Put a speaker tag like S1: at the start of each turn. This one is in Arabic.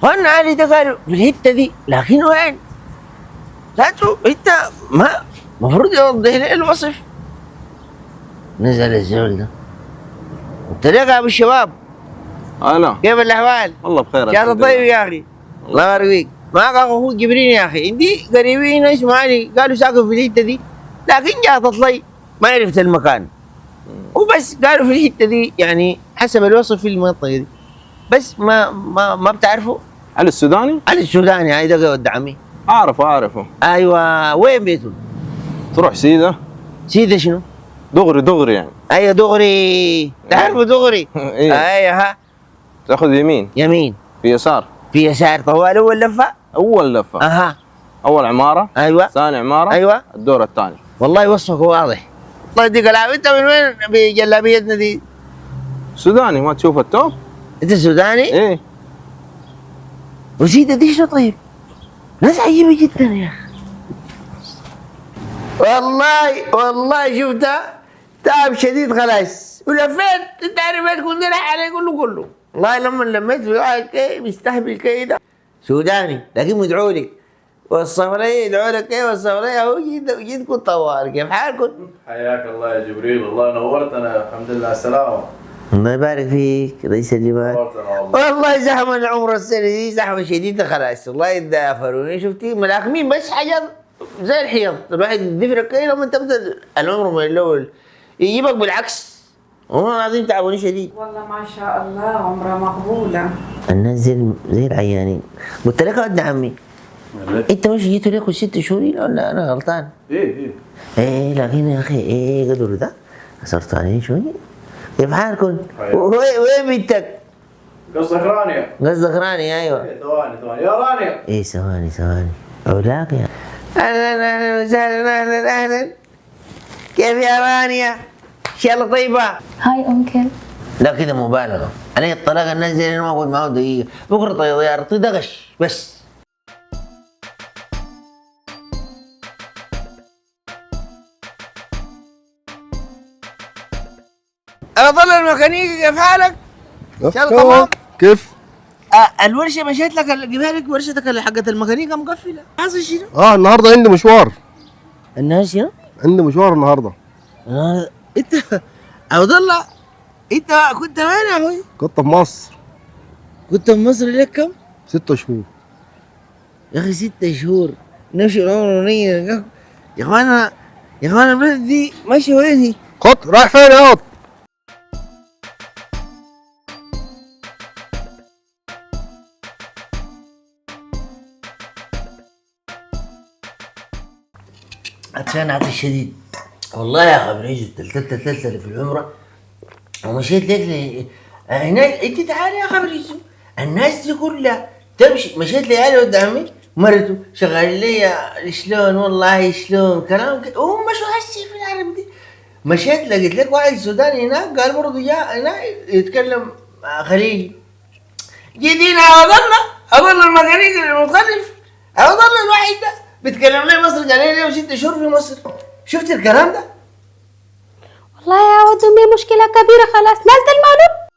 S1: وانا علي ده قالوا في الحته دي، لكن وين؟ ذاته انت ما المفروض يوضح لي الوصف. نزل الزول ده، قلت له يا ابو الشباب
S2: هلا،
S1: كيف الاحوال؟
S2: والله بخير.
S1: ان شاء الله طيب يا اخي، الله يرويك. معك اخوك جبرين يا اخي، عندي قريبين اسمه علي قالوا ساكن في الحته دي، لكن جات تطلي ما عرفت المكان وبس. قالوا في الحته دي يعني حسب الوصف في المنطقه دي، بس ما بتعرفوا؟
S2: علي السوداني؟
S1: علي السوداني هاي ده ود عمي.
S2: اعرفه.
S1: ايوه، وين بيته؟
S2: تروح سيده
S1: سيده شنو؟
S2: دغري يعني.
S1: ايوه دغري، تعرفوا دغري؟
S2: ايه،
S1: ايوه ها.
S2: تاخذ يمين
S1: يمين
S2: في يسار،
S1: في يسار طوال اول لفه.
S2: اول لفه.
S1: اها.
S2: اول عماره.
S1: ايوه.
S2: ثاني عماره.
S1: ايوه.
S2: الدور الثاني.
S1: والله وصفك واضح. الله يديك العافيه. انت من وين بجلابيتنا دي؟
S2: سوداني، ما تشوف التوب؟
S1: انت سوداني؟
S2: ايه.
S1: وسيدة دي شو طيب؟ ناس عجيبة جدا يا اخي. والله شفتها تعب شديد خلاص ولفيت. انت عارف ايش كنت رايح عليه كله. والله لما لميت في واحد كي مستهبل كده سوداني، لكن مدعو لك والصفرية يدعو لك كيف والصفرية اهو جيتكم طوال. كيف حالكم؟
S3: حياك الله يا جبريل، والله نورتنا. الحمد لله على السلامة.
S1: الله يبارك فيك رئيس الجمال.
S3: نورتنا والله.
S1: والله زحمة العمر السنة دي زحمة شديدة خلاص. الله يدافروني شفتي ملاكمين بس حاجات زي الحيض، الواحد بيفرق كده لما تبدا العمر من الاول يجيبك بالعكس. والله العظيم تعبوني شديد.
S4: والله ما شاء الله عمرها مقبولة.
S1: الناس زي العيانين. قلت لك يا ولد عمي انت مش جيتوا لكم 6 شهور ولا انا غلطان؟ ايه لكن يا اخي ايه قدروا ده صرت عليه شوي. كيف حالكم؟ وين بنتك؟
S3: قصدك رانيا؟
S1: قصدك رانيا؟ ايوه.
S3: ثواني يا رانيا.
S1: ايه ثواني اولاك يا اهلا وسهلا. اهلا كيف يا رانيا؟ ان شاء الله طيبه.
S5: هاي أنكل.
S1: لا كده مبالغه. انا الطلاق الناس زي انا ما اقعد معاه دقيقه. بكره طيارتي دغش بس. انا ضل الميكانيكي كيف حالك؟ ان شاء الله تمام.
S6: كيف؟
S1: الورشه مشيت لك اجيبها لك ورشتك اللي حقت الميكانيكا مقفله. حاصل شنو؟
S6: النهارده عندي مشوار.
S1: الناس شنو؟
S6: عندي مشوار النهارده.
S1: انت عبد الله انت كنت وين يا اخوي؟
S6: كنت في مصر.
S1: كنت في مصر لك كم؟
S6: 6 شهور.
S1: يا اخي 6 شهور نمشي العمر ونية. يا اخوانا البلد دي ماشي وين هي؟
S6: قط رايح فين يا قط؟
S1: عطشان عطش شديد والله يا اخي. بريجو تلتلت اللي في العمره ومشيت لك هناك. انت تعالي يا اخي بريجو، الناس دي كلها تمشي. مشيت لي علي ولد عمي مرته شغال لي شلون والله شلون كلام كده وهم مشوا هسي في العرب دي. مشيت لقيت لك واحد سوداني هناك قال برضه جاء هناك يتكلم خليجي. جيتينا اظل الميكانيكي المتخلف، اظل الواحد ده بيتكلم لي مصر قال لي 6 شهور في مصر. شفت الكلام ده؟
S5: والله يا ود أمي مشكلة كبيرة خلاص. نازل المولود